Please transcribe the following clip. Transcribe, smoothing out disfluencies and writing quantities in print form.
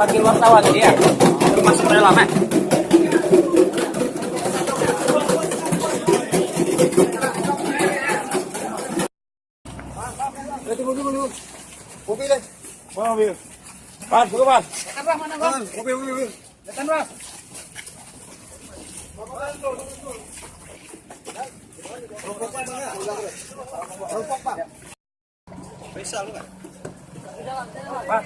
Panggil wartawan dia. Masuk ke dalam, Tunggu. Mobil deh. Mana mobil? Pan, buka pan. Datang Bang, mana Bang? Mobil. Datang Bang. Rokok Pak. Bisa lu enggak? Pak.